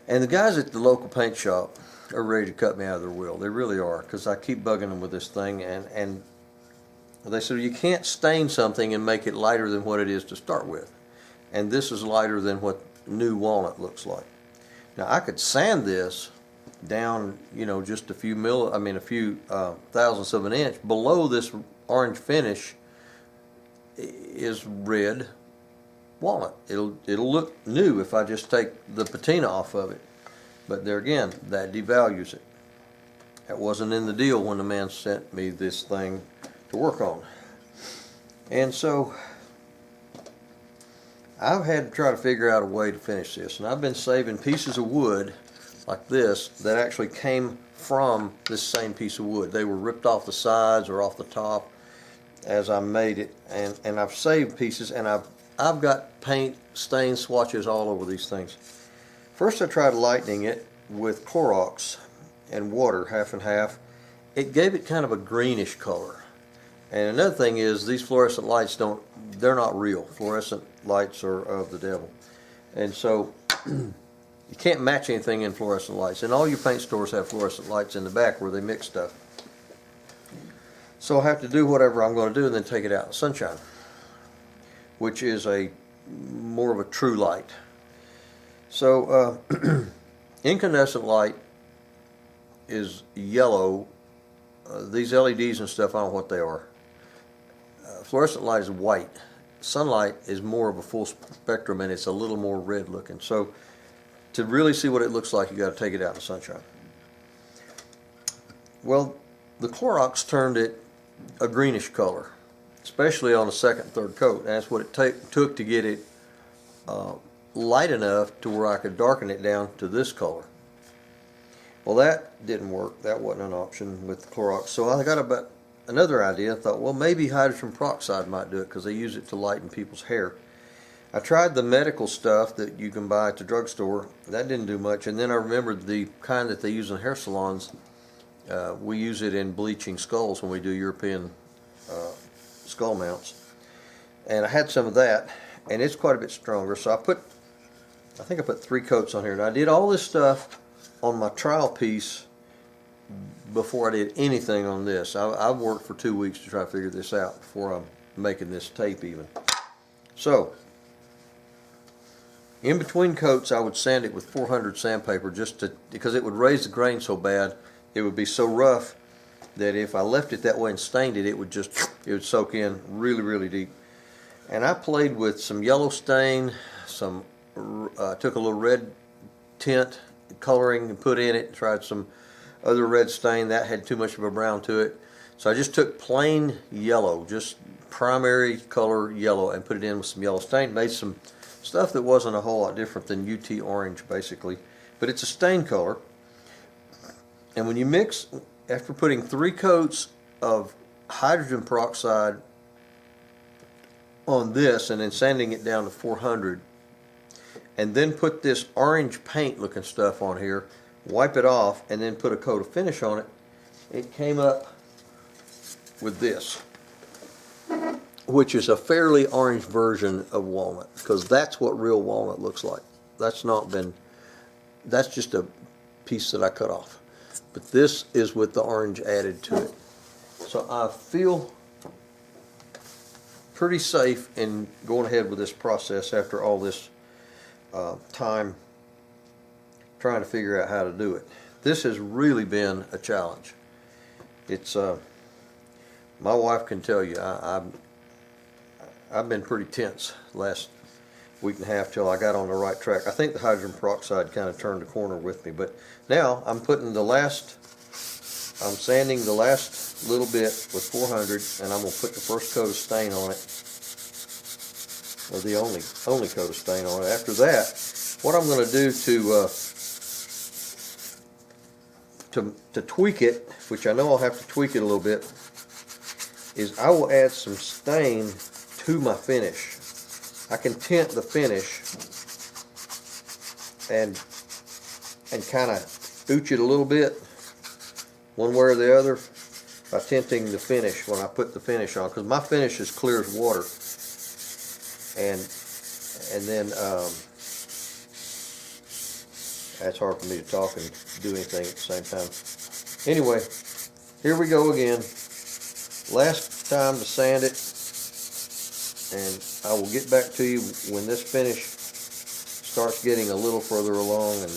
And the guys at the local paint shop are ready to cut me out of their wheel. They really are, because I keep bugging them with this thing, and they said you can't stain something and make it lighter than what it is to start with. And this is lighter than what new walnut looks like. Now I could sand this down, you know, just a few thousandths of an inch below this orange finish is red walnut. It'll look new if I just take the patina off of it. But there again, that devalues it. That wasn't in the deal when the man sent me this thing to work on. And so I've had to try to figure out a way to finish this, and I've been saving pieces of wood like this that actually came from this same piece of wood. They were ripped off the sides or off the top as I made it, and I've saved pieces, and I've got paint stain swatches all over these things. First I tried lightening it with Clorox and water, half and half. It gave it kind of a greenish color. And another thing is, these fluorescent lights they're not real. Fluorescent lights are of the devil. And so you can't match anything in fluorescent lights. And all your paint stores have fluorescent lights in the back where they mix stuff. So I have to do whatever I'm going to do and then take it out in the sunshine, which is more of a true light. So incandescent light is yellow. These LEDs and stuff, I don't know what they are. Fluorescent light is white. Sunlight is more of a full spectrum, and it's a little more red looking. So to really see what it looks like, you got to take it out in the sunshine. Well, the Clorox turned it a greenish color, especially on the second and third coat. And that's what it took to get it light enough to where I could darken it down to this color. Well, that didn't work. That wasn't an option with the Clorox. So I got about another idea. I thought, well, maybe hydrogen peroxide might do it, because they use it to lighten people's hair. I tried the medical stuff that you can buy at the drugstore. That didn't do much. And then I remembered the kind that they use in hair salons. We use it in bleaching skulls when we do European skull mounts. And I had some of that, and it's quite a bit stronger. So I think I put 3 coats on here. And I did all this stuff on my trial piece before I did anything on this. I've worked for 2 weeks to try to figure this out before I'm making this tape even. So in between coats, I would sand it with 400 sandpaper because it would raise the grain so bad. It would be so rough that if I left it that way and stained it, it would soak in really, really deep. And I played with some yellow stain, took a little red tint coloring and put in it, tried some other red stain. That had too much of a brown to it. So I just took plain yellow, just primary color yellow, and put it in with some yellow stain. Made some stuff that wasn't a whole lot different than UT orange, basically. But it's a stain color. And when you mix, after putting 3 coats of hydrogen peroxide on this and then sanding it down to 400, and then put this orange paint looking stuff on here, wipe it off, and then put a coat of finish on it, it came up with this, which is a fairly orange version of walnut, because that's what real walnut looks like. That's just a piece that I cut off. But this is with the orange added to it. So I feel pretty safe in going ahead with this process after all this time trying to figure out how to do it. This has really been a challenge. It's my wife can tell you, I've been pretty tense last week and a half till I got on the right track. I think the hydrogen peroxide kind of turned the corner with me, but now I'm sanding the last little bit with 400, and I'm going to put the first coat of stain on it, or the only coat of stain on it. After that, what I'm going to do to tweak it, which I know I'll have to tweak it a little bit, is I will add some stain to my finish. I can tint the finish and kind of ooch it a little bit one way or the other by tinting the finish when I put the finish on, because my finish is clear as water. And then That's hard for me to talk and do anything at the same time. Anyway, here we go again. Last time to sand it, and I will get back to you when this finish starts getting a little further along, and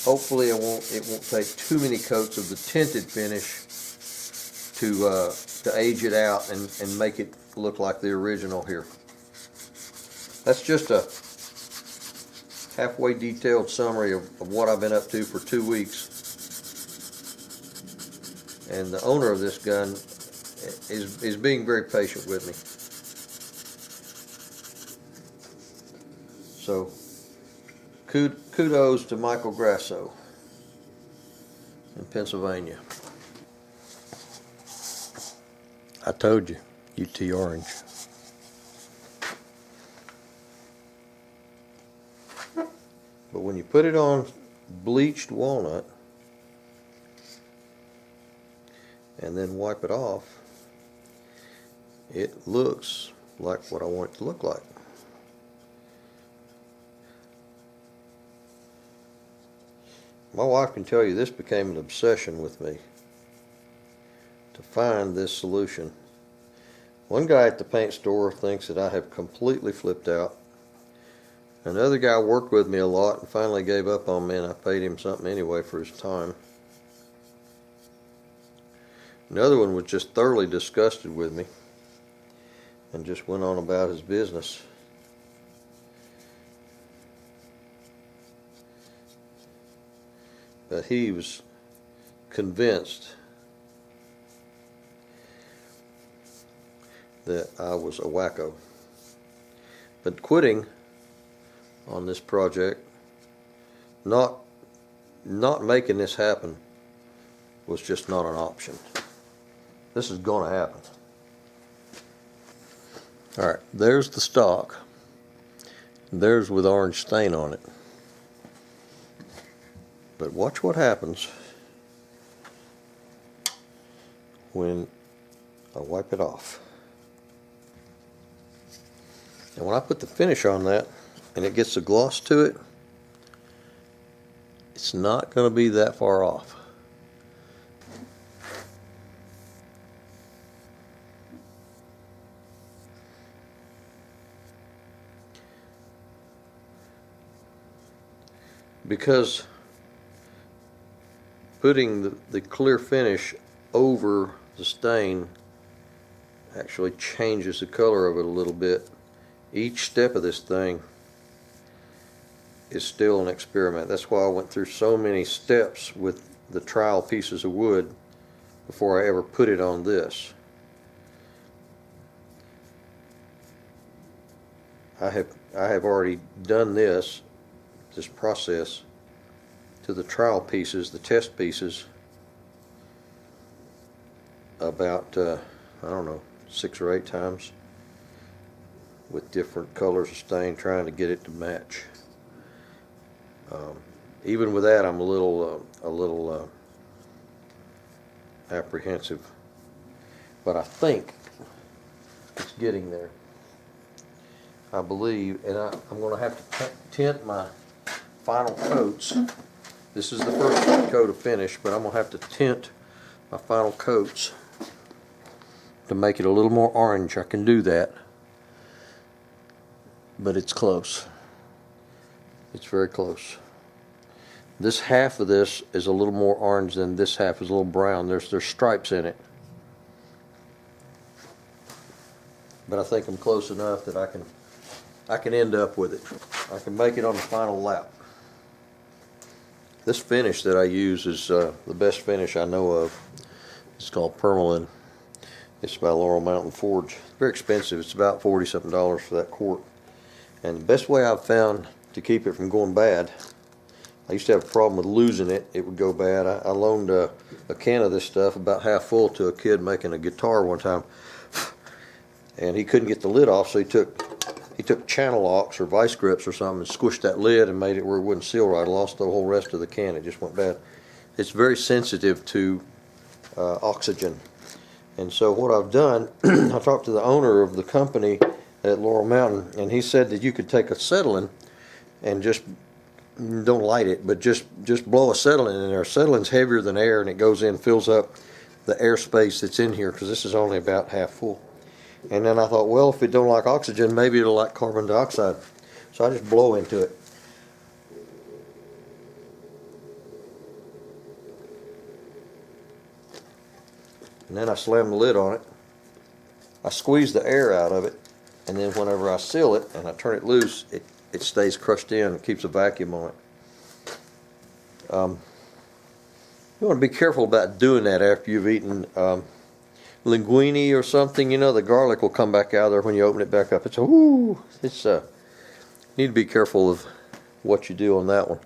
hopefully it won't take too many coats of the tinted finish to age it out and make it look like the original here. That's just a halfway detailed summary of what I've been up to for 2 weeks. And the owner of this gun is being very patient with me. So kudos to Michael Grasso in Pennsylvania. I told you, UT Orange. But when you put it on bleached walnut and then wipe it off, it looks like what I want it to look like. My wife can tell you this became an obsession with me to find this solution. One guy at the paint store thinks that I have completely flipped out. Another guy worked with me a lot and finally gave up on me, and I paid him something anyway for his time. Another one was just thoroughly disgusted with me and just went on about his business. But he was convinced that I was a wacko. But quitting on this project, not making this happen, was just not an option. This is going to happen. Alright, there's the stock. There's with orange stain on it. But watch what happens when I wipe it off. And when I put the finish on that and it gets a gloss to it, it's not going to be that far off. Because putting the clear finish over the stain actually changes the color of it a little bit. Each step of this thing is still an experiment. That's why I went through so many steps with the trial pieces of wood before I ever put it on this. I have already done this process to the trial pieces, the test pieces, about I don't know, 6 or 8 times with different colors of stain, trying to get it to match. Even with that, I'm a little apprehensive, but I think it's getting there. I believe, and I'm going to have to tint my final coats. This is the first coat of finish, but I'm going to have to tint my final coats to make it a little more orange. I can do that, but it's close. It's very close. This half of this is a little more orange than this half is a little brown. There's stripes in it, but I think I'm close enough that I can end up with it. I can make it on the final lap. This finish that I use is the best finish I know of. It's called Permalin. It's by Laurel Mountain Forge. Very expensive. It's about $40-something for that quart. And the best way I've found to keep it from going bad, I used to have a problem with losing it. It would go bad. I loaned a can of this stuff about half full to a kid making a guitar one time, and he couldn't get the lid off, so he took channel locks or vice grips or something and squished that lid and made it where it wouldn't seal right. I lost the whole rest of the can. It just went bad. It's very sensitive to oxygen. And so what I've done, I talked to the owner of the company at Laurel Mountain, and he said that you could take acetylene and just don't light it, but just blow acetylene in there. Acetylene's heavier than air, and it goes in, fills up the airspace that's in here, because this is only about half full. And then I thought, well, if it don't like oxygen, maybe it'll like carbon dioxide. So I just blow into it. And then I slam the lid on it. I squeeze the air out of it, and then whenever I seal it and I turn it loose, it stays crushed in and keeps a vacuum on it. You want to be careful about doing that after you've eaten linguine or something. You know, the garlic will come back out of there when you open it back up. It's need to be careful of what you do on that one.